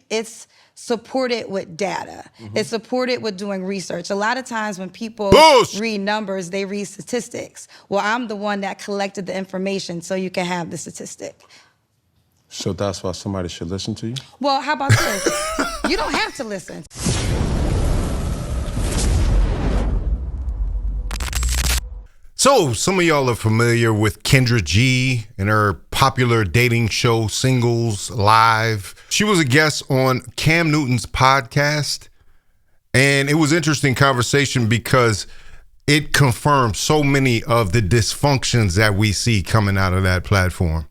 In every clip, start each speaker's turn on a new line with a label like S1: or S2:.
S1: it's supported with data. It's supported with doing research. A lot of times when people read numbers, they read statistics. Well, I'm the one that collected the information so you can have the statistic.
S2: So that's why somebody should listen to you?
S1: Well, how about this? You don't have to listen.
S3: So, some of y'all are familiar with Kendra G and her popular dating show, Singles Live. She was a guest on Cam Newton's podcast, and it was an interesting conversation because it confirmed so many of the dysfunctions that we see coming out of that platform.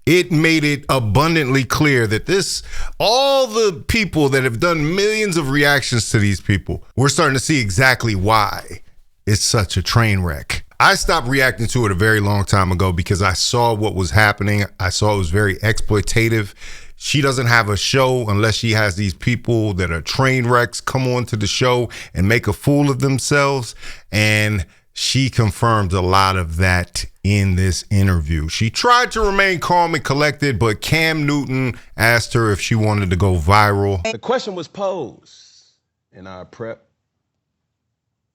S3: It made it abundantly clear that all the people that have done millions of reactions to these people, we're starting to see exactly why it's such a train wreck. I stopped reacting to it a very long time ago because I saw what was happening. I saw it was very exploitative. She doesn't have a show unless she has these people that are train wrecks come on to the show and make a fool of themselves. And she confirmed a lot of that in this interview. She tried to remain calm and collected, but Cam Newton asked her if she wanted to go viral.
S2: The question was posed in our prep.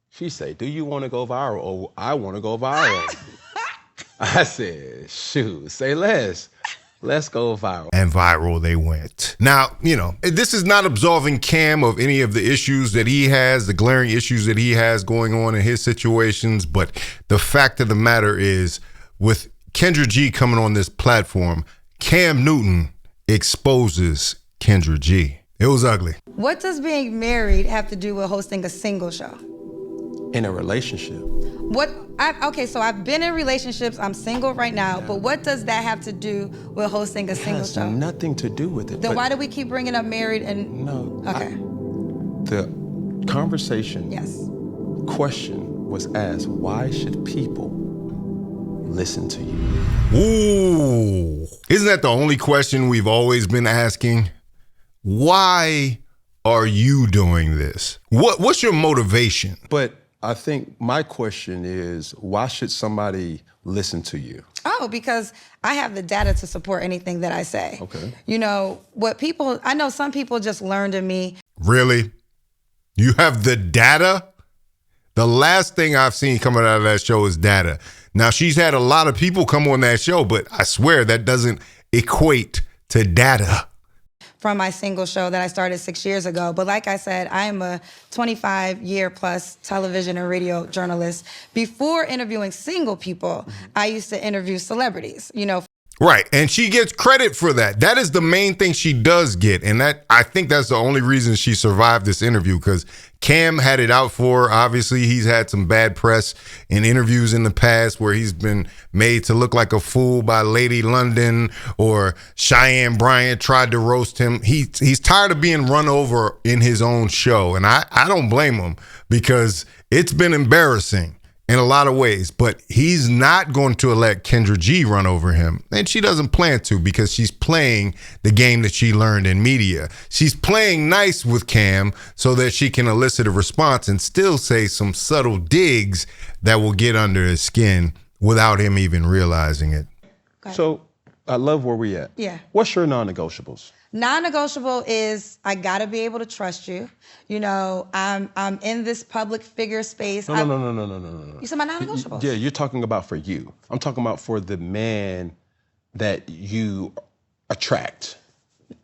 S2: She said, do you want to go viral? Or I want to go viral. I said, shoot, say less. Let's go viral.
S3: And viral they went. Now, this is not absolving Cam of any of the issues that he has, the glaring issues that he has going on in his situations. But the fact of the matter is, with Kendra G coming on this platform, Cam Newton exposes Kendra G. It was ugly.
S1: What does being married have to do with hosting a single show?
S2: In a relationship.
S1: So I've been in relationships, I'm single right now, but what does that have to do with hosting a single show?
S2: It has nothing to do with it.
S1: Then why do we keep bringing up married and...
S2: No.
S1: Okay.
S2: The conversation question was asked, why should people listen to you?
S3: Ooh. Isn't that the only question we've always been asking? Why are you doing this? What's your motivation?
S2: But I think my question is, why should somebody listen to you?
S1: Oh, because I have the data to support anything that I say.
S2: Okay.
S1: I know some people just learn to me.
S3: Really? You have the data? The last thing I've seen coming out of that show is data. Now, she's had a lot of people come on that show, but I swear that doesn't equate to data.
S1: From my single show that I started 6 years ago. But like I said, I am a 25-year-plus television and radio journalist. Before interviewing single people, I used to interview celebrities,
S3: Right, and she gets credit for that. That is the main thing she does get, and I think that's the only reason she survived this interview, because Cam had it out for her. Obviously, he's had some bad press in interviews in the past where he's been made to look like a fool by Lady London, or Cheyenne Bryant tried to roast him. He's tired of being run over in his own show, and I don't blame him, because it's been embarrassing in a lot of ways, but he's not going to let Kendra G run over him. And she doesn't plan to, because she's playing the game that she learned in media. She's playing nice with Cam so that she can elicit a response and still say some subtle digs that will get under his skin without him even realizing it.
S2: So I love where we at.
S1: Yeah.
S2: What's your non-negotiables?
S1: Non-negotiable is I gotta be able to trust you. I'm in this public figure space.
S2: No.
S1: You said my non-negotiables.
S2: Yeah, you're talking about for you. I'm talking about for the man that you attract.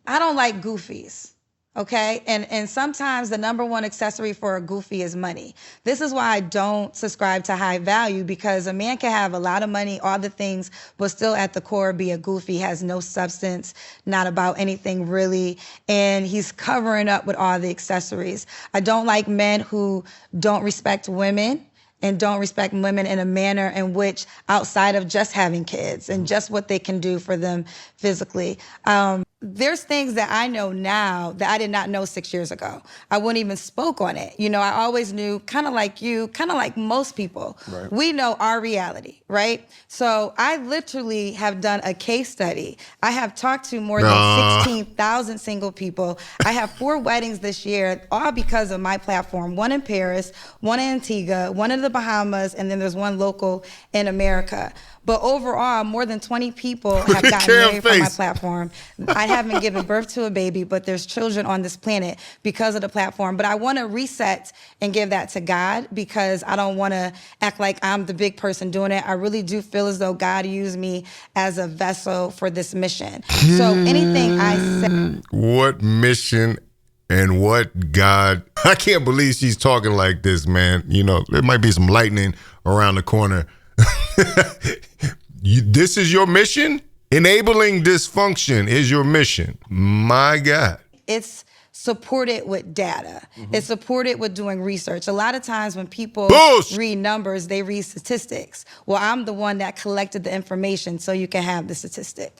S1: I don't like goofies. Okay, and sometimes the number one accessory for a goofy is money. This is why I don't subscribe to high value, because a man can have a lot of money, all the things, but still at the core be a goofy, has no substance, not about anything really, and he's covering up with all the accessories. I don't like men who don't respect women and don't respect women in a manner in which, outside of just having kids and just what they can do for them physically. There's things that I know now that I did not know 6 years ago. I wouldn't even spoke on it. I always knew, kind of like you, kind of like most people. Right. We know our reality, right? So I literally have done a case study. I have talked to more than 16,000 single people. I have 4 weddings this year, all because of my platform. 1 in Paris, 1 in Antigua, 1 in the Bahamas, and then there's 1 local in America. But overall, more than 20 people have gotten married from my platform. I haven't given birth to a baby, but there's children on this planet because of the platform. But I want to reset and give that to God, because I don't want to act like I'm the big person doing it. I really do feel as though God used me as a vessel for this mission. So anything I say.
S3: What mission and what God? I can't believe she's talking like this, man. You know, there might be some lightning around the corner. This is your mission? Enabling dysfunction is your mission. My God.
S1: It's supported with data. It's supported with doing research. A lot of times when people read numbers, they read statistics. Well, I'm the one that collected the information so you can have the statistic.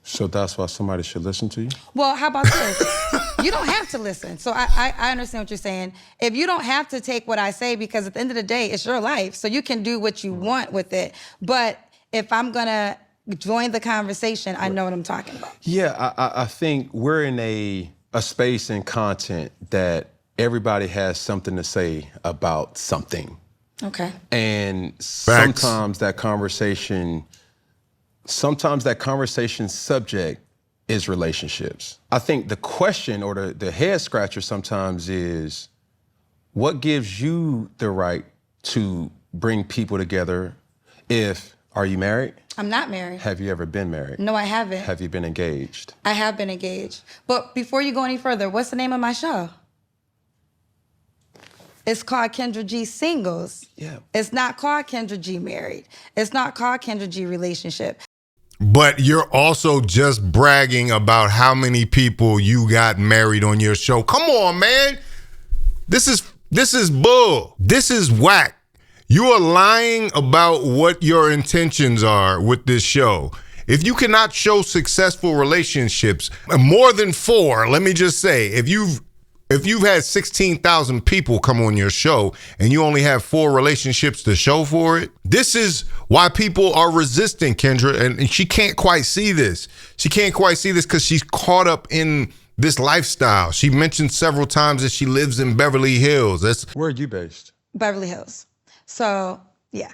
S2: So that's why somebody should listen to you?
S1: Well, how about this? You don't have to listen. So I understand what you're saying. If you don't have to take what I say, because at the end of the day, it's your life, so you can do what you want with it. But if I'm going to join the conversation, I know what I'm talking about.
S2: Yeah, I think we're in a space and content that everybody has something to say about something.
S1: Okay.
S2: And sometimes that conversation subject is relationships. I think the question or the head scratcher sometimes is, what gives you the right to bring people together? Are you married?
S1: I'm not married.
S2: Have you ever been married?
S1: No, I haven't.
S2: Have you been engaged?
S1: I have been engaged. But before you go any further, what's the name of my show? It's called Kendra G Singles.
S2: Yeah.
S1: It's not called Kendra G Married. It's not called Kendra G Relationship.
S3: But you're also just bragging about how many people you got married on your show. Come on, man. This is bull. This is whack. You are lying about what your intentions are with this show. If you cannot show successful relationships, more than 4, let me just say, if you've had 16,000 people come on your show and you only have 4 relationships to show for it, this is why people are resisting Kendra, and she can't quite see this. She can't quite see this because she's caught up in this lifestyle. She mentioned several times that she lives in Beverly Hills.
S2: Where are you based?
S1: Beverly Hills. So, yeah.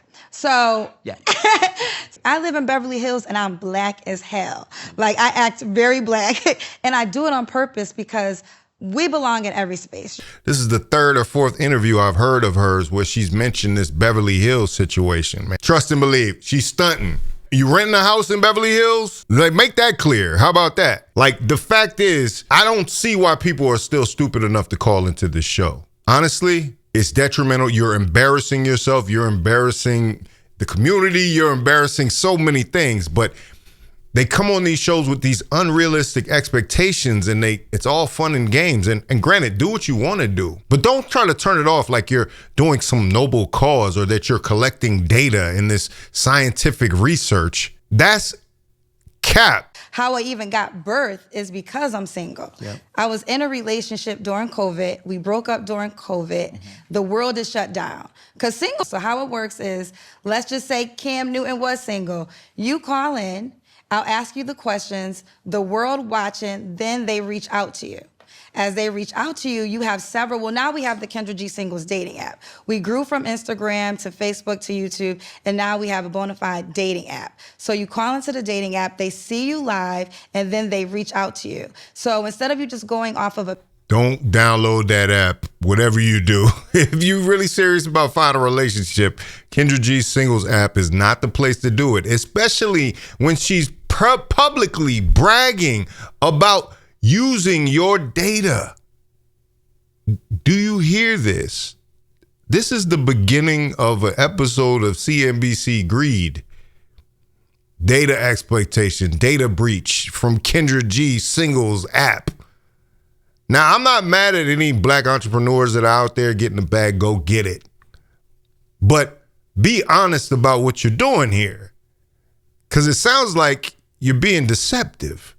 S1: I live in Beverly Hills and I'm black as hell. Like, I act very black and I do it on purpose because we belong in every space.
S3: This is the 3rd or 4th interview I've heard of hers where she's mentioned this Beverly Hills situation, man. Trust and believe. She's stunting. You renting a house in Beverly Hills? Like, make that clear. How about that? Like, the fact is, I don't see why people are still stupid enough to call into this show. Honestly, it's detrimental. You're embarrassing yourself. You're embarrassing the community. You're embarrassing so many things. But they come on these shows with these unrealistic expectations, and it's all fun and games. And granted, do what you want to do, but don't try to turn it off like you're doing some noble cause or that you're collecting data in this scientific research. That's cap.
S1: How I even got birth is because I'm single. Yep. I was in a relationship during COVID. We broke up during COVID. Mm-hmm. The world is shut down. Because single, so how it works is, let's just say Cam Newton was single. You call in, I'll ask you the questions, the world watching, then they reach out to you. As they reach out to you, you have several. Well, now we have the Kendra G Singles dating app. We grew from Instagram to Facebook to YouTube, and now we have a bona fide dating app. So you call into the dating app, they see you live, and then they reach out to you. So instead of you just going off of a...
S3: Don't download that app, whatever you do. If you're really serious about finding a relationship, Kendra G Singles app is not the place to do it, especially when she's publicly bragging about using your data. Do you hear this? This is the beginning of an episode of CNBC Greed. Data exploitation, data breach from Kendra G Singles app. Now, I'm not mad at any black entrepreneurs that are out there getting the bag. Go get it. But be honest about what you're doing here, because it sounds like you're being deceptive.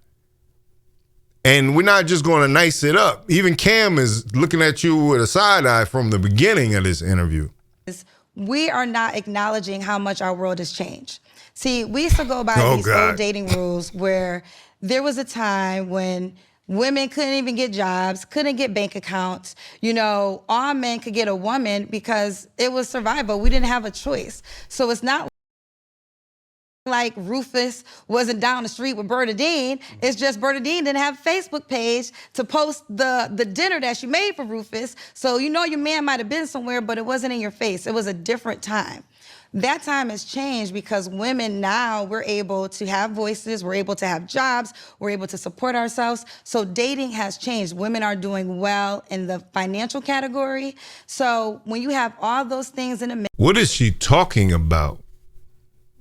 S3: And we're not just going to nice it up. Even Cam is looking at you with a side eye from the beginning of this interview.
S1: We are not acknowledging how much our world has changed. See, we used to go by these old dating rules where there was a time when women couldn't even get jobs, couldn't get bank accounts. You know, all men could get a woman because it was survival. We didn't have a choice. So it's not like Rufus wasn't down the street with Bernadine. It's just Bernadine didn't have a Facebook page to post the dinner that she made for Rufus. So you know your man might have been somewhere, but it wasn't in your face. It was a different time. That time has changed because women now, we're able to have voices, we're able to have jobs, we're able to support ourselves. So dating has changed. Women are doing well in the financial category. So when you have all those things in a mix.
S3: What is she talking about?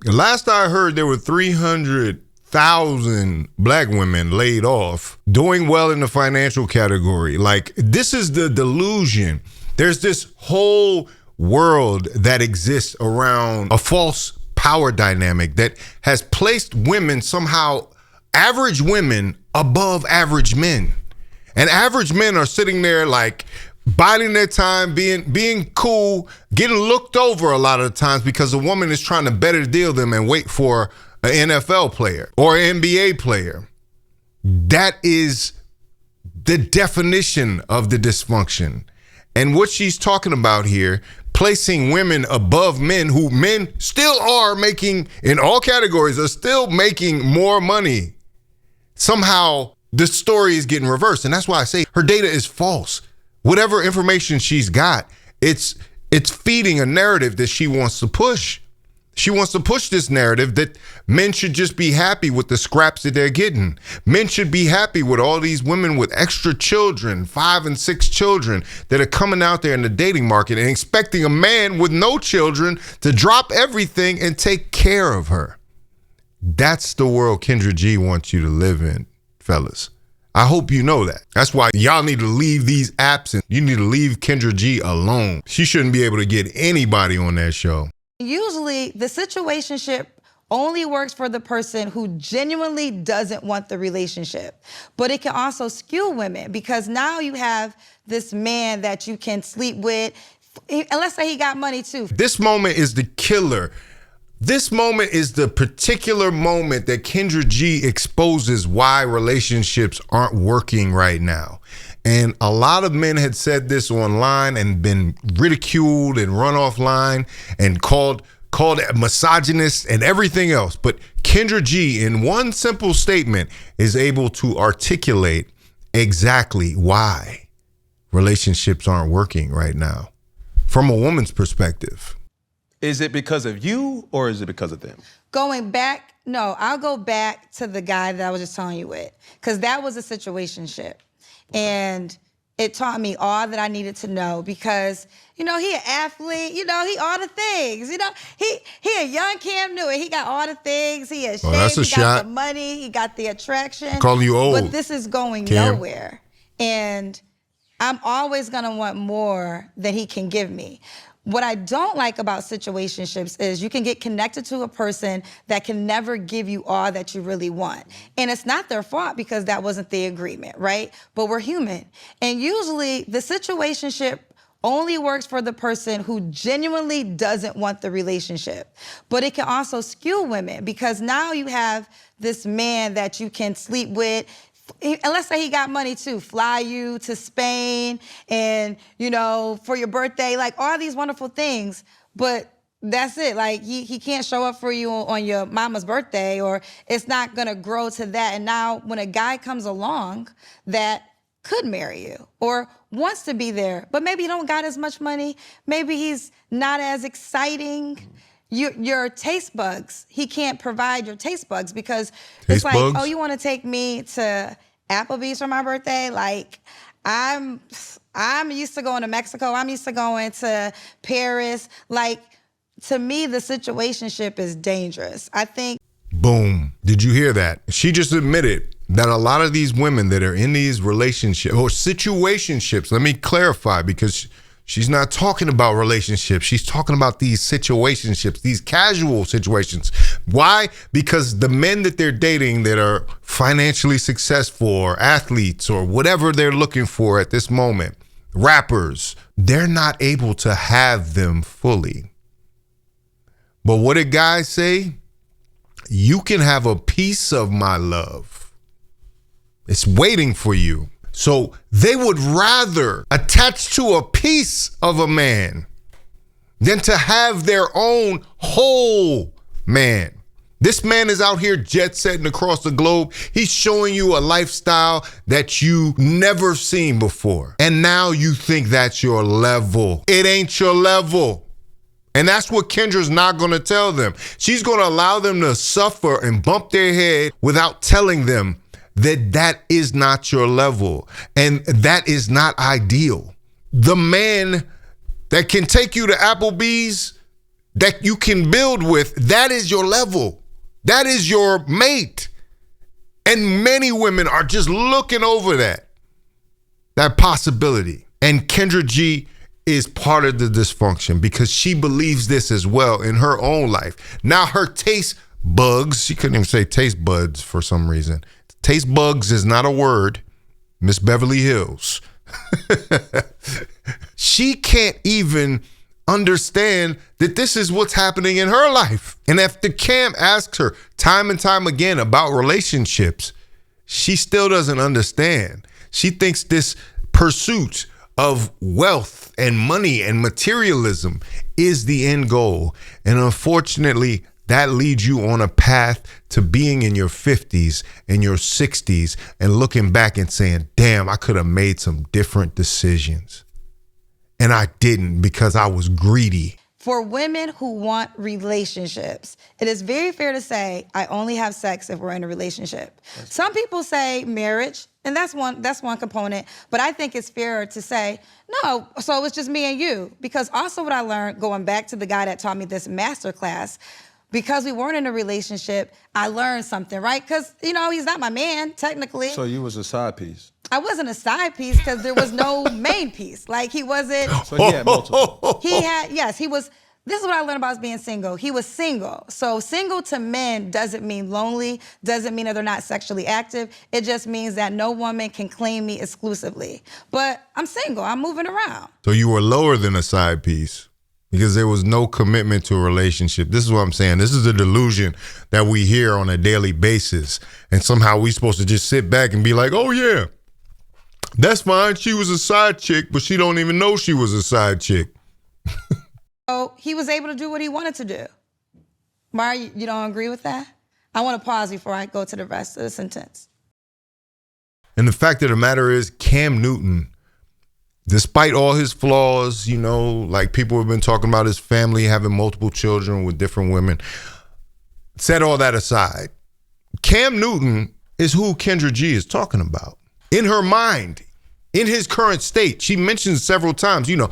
S3: Last I heard, there were 300,000 black women laid off, doing well in the financial category. Like, this is the delusion. There's this whole world that exists around a false power dynamic that has placed women somehow, average women, above average men. And average men are sitting there like biding their time, being cool, getting looked over a lot of the times because a woman is trying to better deal them and wait for an NFL player or an NBA player. That is the definition of the dysfunction. And what she's talking about here, placing women above men, who men still are making, in all categories, are still making more money. Somehow the story is getting reversed. And that's why I say her data is false. Whatever information she's got, it's feeding a narrative that she wants to push. She wants to push this narrative that men should just be happy with the scraps that they're getting. Men should be happy with all these women with extra children, 5 and 6 children, that are coming out there in the dating market and expecting a man with no children to drop everything and take care of her. That's the world Kendra G wants you to live in, fellas. I hope you know that. That's why y'all need to leave these apps and you need to leave Kendra G alone. She shouldn't be able to get anybody on that show.
S1: Usually the situationship only works for the person who genuinely doesn't want the relationship. But it can also skew women because now you have this man that you can sleep with, and let's say he got money too.
S3: This moment is the killer. This moment is the particular moment that Kendra G exposes why relationships aren't working right now. And a lot of men had said this online and been ridiculed and run offline and called misogynist and everything else. But Kendra G, in one simple statement, is able to articulate exactly why relationships aren't working right now from a woman's perspective.
S2: Is it because of you or is it because of them?
S1: Going back, no, I'll go back to the guy that I was just telling you with, because that was a situationship. And it taught me all that I needed to know because, you know, he an athlete, you know, he all the things, you know, he a young Cam Newton, he got all the things, he has shape, he got the money, he got the attraction.
S3: I'm calling you old.
S1: But this is going nowhere. And I'm always gonna want more than he can give me. What I don't like about situationships is you can get connected to a person that can never give you all that you really want. And it's not their fault because that wasn't the agreement, right? But we're human. And usually the situationship only works for the person who genuinely doesn't want the relationship. But it can also skew women because now you have this man that you can sleep with, and let's say he got money too, fly you to Spain and, you know, for your birthday, like all these wonderful things. But that's it. Like he can't show up for you on your mama's birthday, or it's not going to grow to that. And now when a guy comes along that could marry you or wants to be there, but maybe he don't got as much money, maybe he's not as exciting. Your taste buds, he can't provide your taste buds because it's like, oh, you want to take me to Applebee's for my birthday? Like, I'm used to going to Mexico. I'm used to going to Paris. Like, to me, the situationship is dangerous. I think.
S3: Boom. Did you hear that? She just admitted that a lot of these women that are in these relationships or situationships, let me clarify, because she's not talking about relationships. She's talking about these situationships, these casual situations. Why? Because the men that they're dating that are financially successful or athletes or whatever they're looking for at this moment, rappers, they're not able to have them fully. But what did guys say? You can have a piece of my love. It's waiting for you. So they would rather attach to a piece of a man than to have their own whole man. This man is out here jet setting across the globe. He's showing you a lifestyle that you never seen before. And now you think that's your level. It ain't your level. And that's what Kendra's not going to tell them. She's going to allow them to suffer and bump their head without telling them that that is not your level. And that is not ideal. The man that can take you to Applebee's, that you can build with, that is your level. That is your mate. And many women are just looking over that possibility. And Kendra G is part of the dysfunction because she believes this as well in her own life. Now her taste bugs, she couldn't even say taste buds for some reason. Taste bugs is not a word. Miss Beverly Hills. She can't even understand that this is what's happening in her life. And after Cam asks her time and time again about relationships, she still doesn't understand. She thinks this pursuit of wealth and money and materialism is the end goal. And unfortunately, that leads you on a path to being in your 50s and your 60s and looking back and saying, damn, I could have made some different decisions. And I didn't because I was greedy.
S1: For women who want relationships, it is very fair to say, I only have sex if we're in a relationship. Some people say marriage, and that's one component, but I think it's fairer to say, no, so it's just me and you. Because also what I learned, going back to the guy that taught me this master class, because we weren't in a relationship, I learned something, right? Because, he's not my man, technically.
S2: So you was a side piece.
S1: I wasn't a side piece because there was no main piece. Like, he wasn't.
S2: So he had multiple.
S1: He was. This is what I learned about being single. He was single. So single to men doesn't mean lonely, doesn't mean that they're not sexually active. It just means that no woman can claim me exclusively. But I'm single. I'm moving around.
S3: So you were lower than a side piece because there was no commitment to a relationship. This is what I'm saying. This is a delusion that we hear on a daily basis. And somehow we're supposed to just sit back and be like, oh, yeah, that's fine. She was a side chick, but she don't even know she was a side chick.
S1: So he was able to do what he wanted to do. Mara, you don't agree with that? I want to pause before I go to the rest of the sentence.
S3: And the fact of the matter is, Cam Newton, despite all his flaws, like people have been talking about his family having multiple children with different women, set all that aside. Cam Newton is who Kendra G is talking about. In her mind, in his current state, she mentions several times, a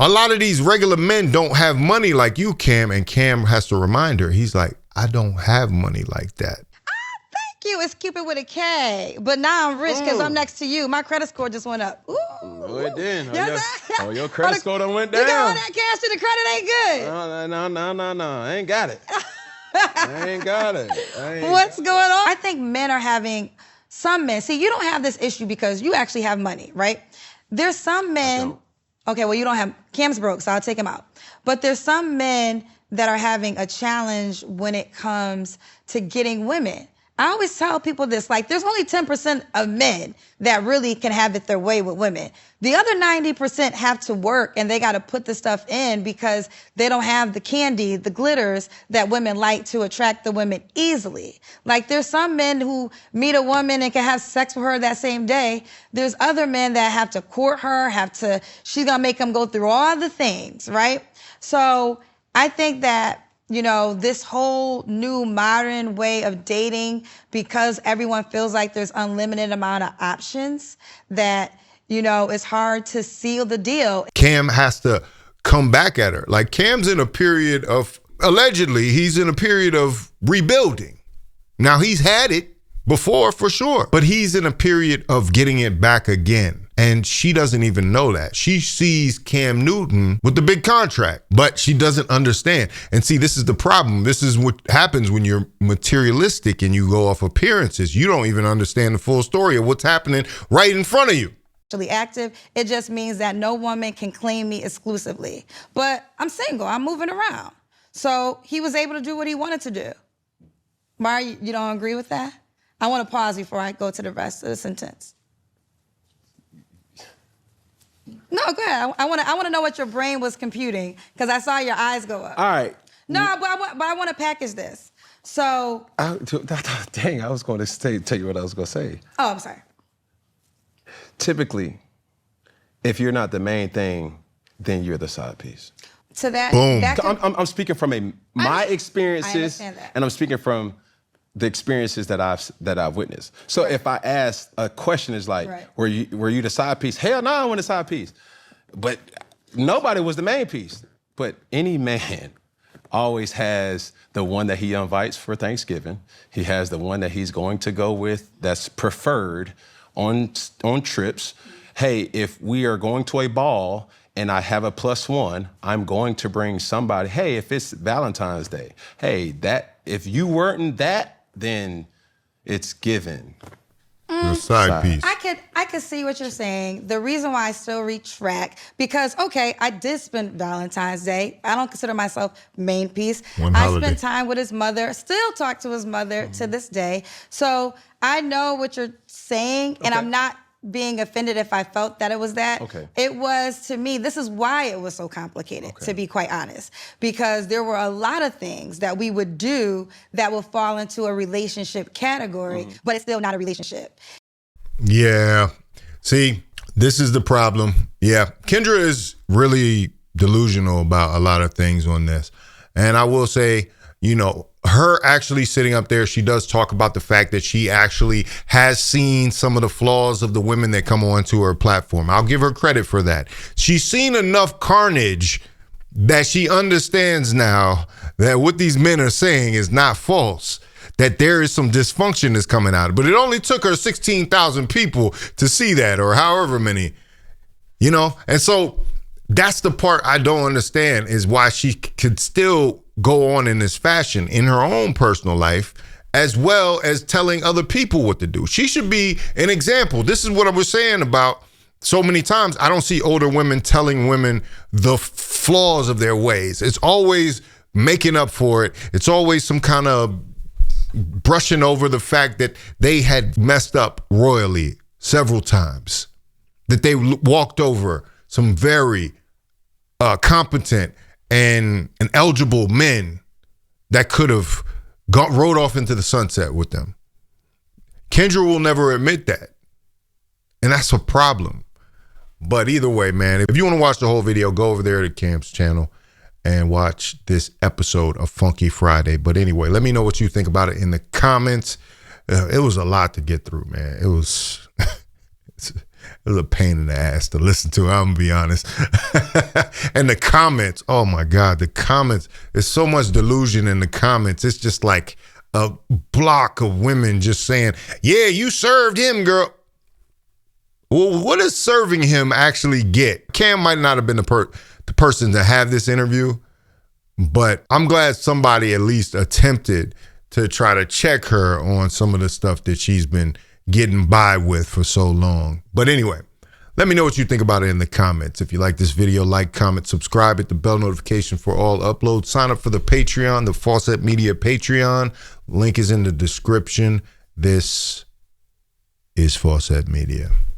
S3: lot of these regular men don't have money like you, Cam, and Cam has to remind her, he's like, I don't have money like that.
S1: Thank you. It's Cupid with a K. But now I'm rich because I'm next to you. My credit score just went up. Ooh.
S2: Oh, it did. Your credit
S1: credit
S2: score done went down.
S1: You got all that cash and the credit ain't good.
S2: No. I ain't got it. I ain't got it.
S1: What's going on? I think men are having... Some men, see, you don't have this issue because you actually have money, right? There's some men, okay, well, you don't have, Cam's broke, so I'll take him out. But there's some men that are having a challenge when it comes to getting women. I always tell people this, like, there's only 10% of men that really can have it their way with women. The other 90% have to work and they got to put the stuff in because they don't have the candy, the glitters that women like to attract the women easily. Like, there's some men who meet a woman and can have sex with her that same day. There's other men that have to court her, she's going to make them go through all the things, right? So I think that, this whole new modern way of dating, because everyone feels like there's unlimited amount of options, that, it's hard to seal the deal.
S3: Cam has to come back at her. Like, Cam's in a period of, allegedly, he's in a period of rebuilding. Now, he's had it before, for sure, but he's in a period of getting it back again. And she doesn't even know that. She sees Cam Newton with the big contract, but she doesn't understand. And see, this is the problem. This is what happens when you're materialistic and you go off appearances. You don't even understand the full story of what's happening right in front of you.
S1: Active, it just means that no woman can claim me exclusively. But I'm single, I'm moving around. So he was able to do what he wanted to do. Mara, you don't agree with that? I want to pause before I go to the rest of the sentence. No, go ahead. I want to know what your brain was computing because I saw your eyes go up.
S2: All right.
S1: No, but I want to package this. So.
S2: Dang, I was going to tell you what I was going to say.
S1: Oh, I'm sorry.
S2: Typically, if you're not the main thing, then you're the side piece.
S1: To that.
S3: Boom.
S2: I'm speaking from my experiences, and I'm speaking from the experiences that I've witnessed. So if I ask a question, is like, were you the side piece? Hell no, I wasn't the side piece. But nobody was the main piece. But any man always has the one that he invites for Thanksgiving. He has the one that he's going to go with that's preferred on trips. Hey, if we are going to a ball and I have a +1, I'm going to bring somebody. Hey, if it's Valentine's Day, hey, if you weren't that, then it's given.
S3: The side piece.
S1: I could see what you're saying. The reason why I still retract, because okay, I did spend Valentine's Day. I don't consider myself main piece. I spent time with his mother, still talk to his mother to this day. So I know what you're saying, and I'm not being offended if I felt that it was that.
S2: Okay.
S1: It was, to me, this is why it was so complicated, to be quite honest. Because there were a lot of things that we would do that would fall into a relationship category, but it's still not a relationship.
S3: Yeah. See, this is the problem. Yeah. Kendra is really delusional about a lot of things on this. And I will say, you know, her actually sitting up there, she does talk about the fact that she actually has seen some of the flaws of the women that come onto her platform. I'll give her credit for that. She's seen enough carnage that she understands now that what these men are saying is not false, that there is some dysfunction that's coming out. But it only took her 16,000 people to see that, or however many, you know? And so that's the part I don't understand, is why she could still go on in this fashion in her own personal life, as well as telling other people what to do. She should be an example. This is what I was saying about so many times. I don't see older women telling women the flaws of their ways. It's always making up for it. It's always some kind of brushing over the fact that they had messed up royally several times, that they walked over some very competent and eligible men that could have rode off into the sunset with them. Kendra will never admit that. And that's a problem. But either way, man, if you want to watch the whole video, go over there to Cam's channel and watch this episode of Funky Friday. But anyway, let me know what you think about it in the comments. It was a lot to get through, man. It was a pain in the ass to listen to, I'm gonna be honest. And the comments, oh my God, the comments, there's so much delusion in the comments. It's just like a block of women just saying, yeah, you served him, girl. Well, what does serving him actually get? Cam might not have been the person to have this interview, but I'm glad somebody at least attempted to try to check her on some of the stuff that she's been getting by with for so long. But anyway, let me know what you think about it in the comments. If you like this video, like, comment, subscribe, hit the bell notification for all uploads. Sign up for the Patreon, the Faucette Media Patreon. Link is in the description. This is Faucette Media.